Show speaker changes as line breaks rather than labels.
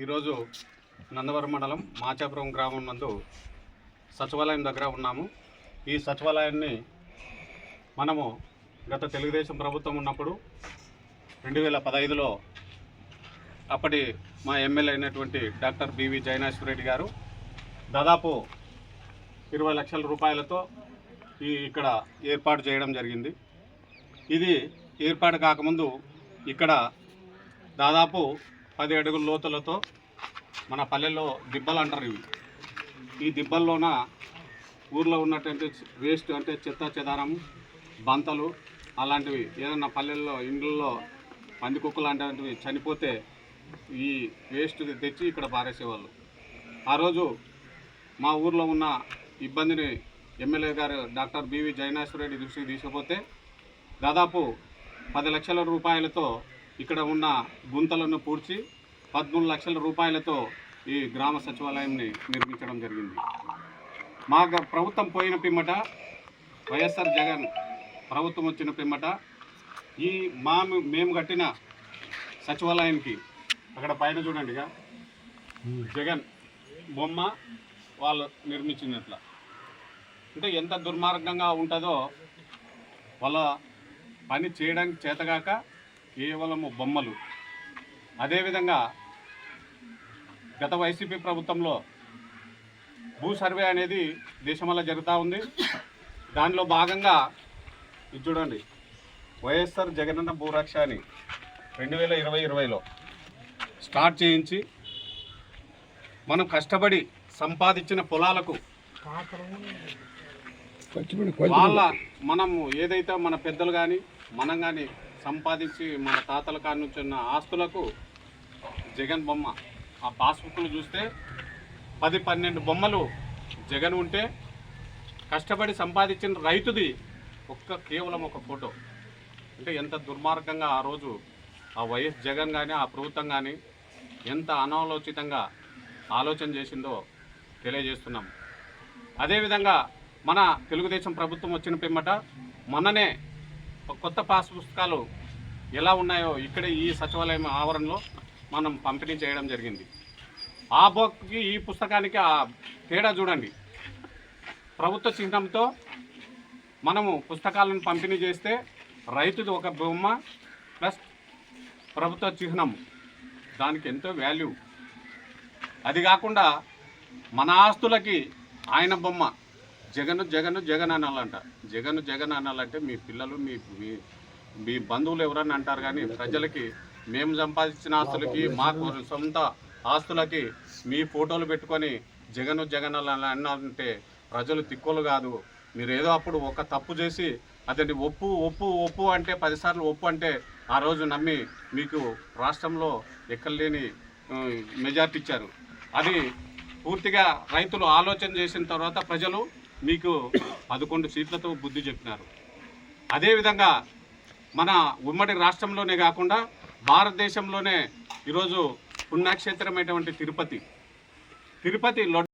ఈరోజు నందవరం మండలం మాచాపురం గ్రామం నందు సచివాలయం దగ్గర ఉన్నాము. ఈ సచివాలయాన్ని మనము గత తెలుగుదేశం ప్రభుత్వం ఉన్నప్పుడు 2015లో అప్పటి మా ఎమ్మెల్యే అయినటువంటి డాక్టర్ బివి జైనాశ్వరెడ్డి గారు దాదాపు 20 లక్షల రూపాయలతో ఇక్కడ ఏర్పాటు చేయడం జరిగింది. ఇది ఏర్పాటు కాకముందు ఇక్కడ దాదాపు 10 అడుగుల లోతులతో మన పల్లెల్లో దిబ్బలు అంటారు. ఈ దిబ్బల్లోన ఊర్లో ఉన్నటువంటి వేస్ట్ అంటే చెత్త చెదారం బంతలు అలాంటివి ఏదన్నా పల్లెల్లో ఇండ్లలో పందికుక్కలు లాంటివి చనిపోతే ఈ వేస్ట్ తెచ్చి ఇక్కడ పారేసేవాళ్ళు. ఆ రోజు మా ఊర్లో ఉన్న ఇబ్బందిని ఎమ్మెల్యే గారు డాక్టర్ బివి జైనాశ్వరెడ్డి దృష్టికి తీసుకుపోతే దాదాపు 10 లక్షల రూపాయలతో ఇక్కడ ఉన్న గుంతలను పూడ్చి 13 లక్షల రూపాయలతో ఈ గ్రామ సచివాలయాన్ని నిర్మించడం జరిగింది. మా ప్రభుత్వం పోయిన పిమ్మట వైఎస్ఆర్ జగన్ ప్రభుత్వం వచ్చిన పిమ్మట ఈ మేము కట్టిన సచివాలయానికి అక్కడ పైన చూడండిగా జగన్ బొమ్మ వాళ్ళు నిర్మించినట్ల. అంటే ఎంత దుర్మార్గంగా ఉంటుందో, వాళ్ళ పని చేయడానికి చేతగాక కేవలము బొమ్మలు. అదేవిధంగా గత వైసీపీ ప్రభుత్వంలో భూ సర్వే అనేది దేశమల్లా జరుగుతూ ఉంది. దానిలో భాగంగా ఇది చూడండి, వైఎస్ఆర్ జగనన్న భూరక్ష అని 2020లో స్టార్ట్ చేయించి మనం కష్టపడి సంపాదించిన పొలాలకు మనము ఏదైతే మన పెద్దలు కానీ మనం కానీ సంపాదించి మన తాతల కాడి నుంచి ఉన్న ఆస్తులకు జగన్ బొమ్మ, ఆ పాస్బుక్లు చూస్తే 10-12 బొమ్మలు జగన్ ఉంటే కష్టపడి సంపాదించిన రైతుది కేవలం ఒక ఫోటో. అంటే ఎంత దుర్మార్గంగా ఆ రోజు ఆ వైఎస్ జగన్ కానీ ఆ ప్రభుత్వం కానీ ఎంత అనాలోచితంగా ఆలోచన చేసిందో తెలియజేస్తున్నాం. అదేవిధంగా మన తెలుగుదేశం ప్రభుత్వం వచ్చిన పిమ్మట మొన్ననే కొత్త పాస్ పుస్తకాలు ఎలా ఉన్నాయో ఇక్కడ ఈ సచివాలయం ఆవరణలో మనం పంపిణీ చేయడం జరిగింది. ఆ బుక్కి ఈ పుస్తకానికి ఆ తేడా చూడండి. ప్రభుత్వ చిహ్నంతో మనము పుస్తకాలను పంపిణీ చేస్తే రైతుది ఒక బొమ్మ ప్లస్ ప్రభుత్వ చిహ్నం, దానికి ఎంతో వాల్యూ. అది కాకుండా మన ఆస్తులకి ఆయన బొమ్మ జగన్ జగన్ జగన్ అనాలంట. జగన్ జగన్ అనాలంటే మీ పిల్లలు మీ బంధువులు ఎవరన్నా అంటారు, కానీ ప్రజలకి మేము సంపాదించిన ఆస్తులకి మాకు సొంత ఆస్తులకి మీ ఫోటోలు పెట్టుకొని జగన్ జగన్ అన్నారంటే ప్రజలు తిక్కోలు కాదు. మీరు ఏదో అప్పుడు ఒక తప్పు చేసి అతన్ని ఒప్పు ఒప్పు ఒప్పు అంటే 10 సార్లు ఒప్పు అంటే ఆ రోజు నమ్మి మీకు రాష్ట్రంలో ఎక్కలేని మెజార్టీ ఇచ్చారు. అది పూర్తిగా రైతులు ఆలోచన చేసిన తర్వాత ప్రజలు మీకు 11 సీట్లతో బుద్ధి చెప్పినారు. అదేవిధంగా మన ఉమ్మడి రాష్ట్రంలోనే కాకుండా భారతదేశంలోనే ఈరోజు పుణ్యక్షేత్రమైనటువంటి తిరుపతి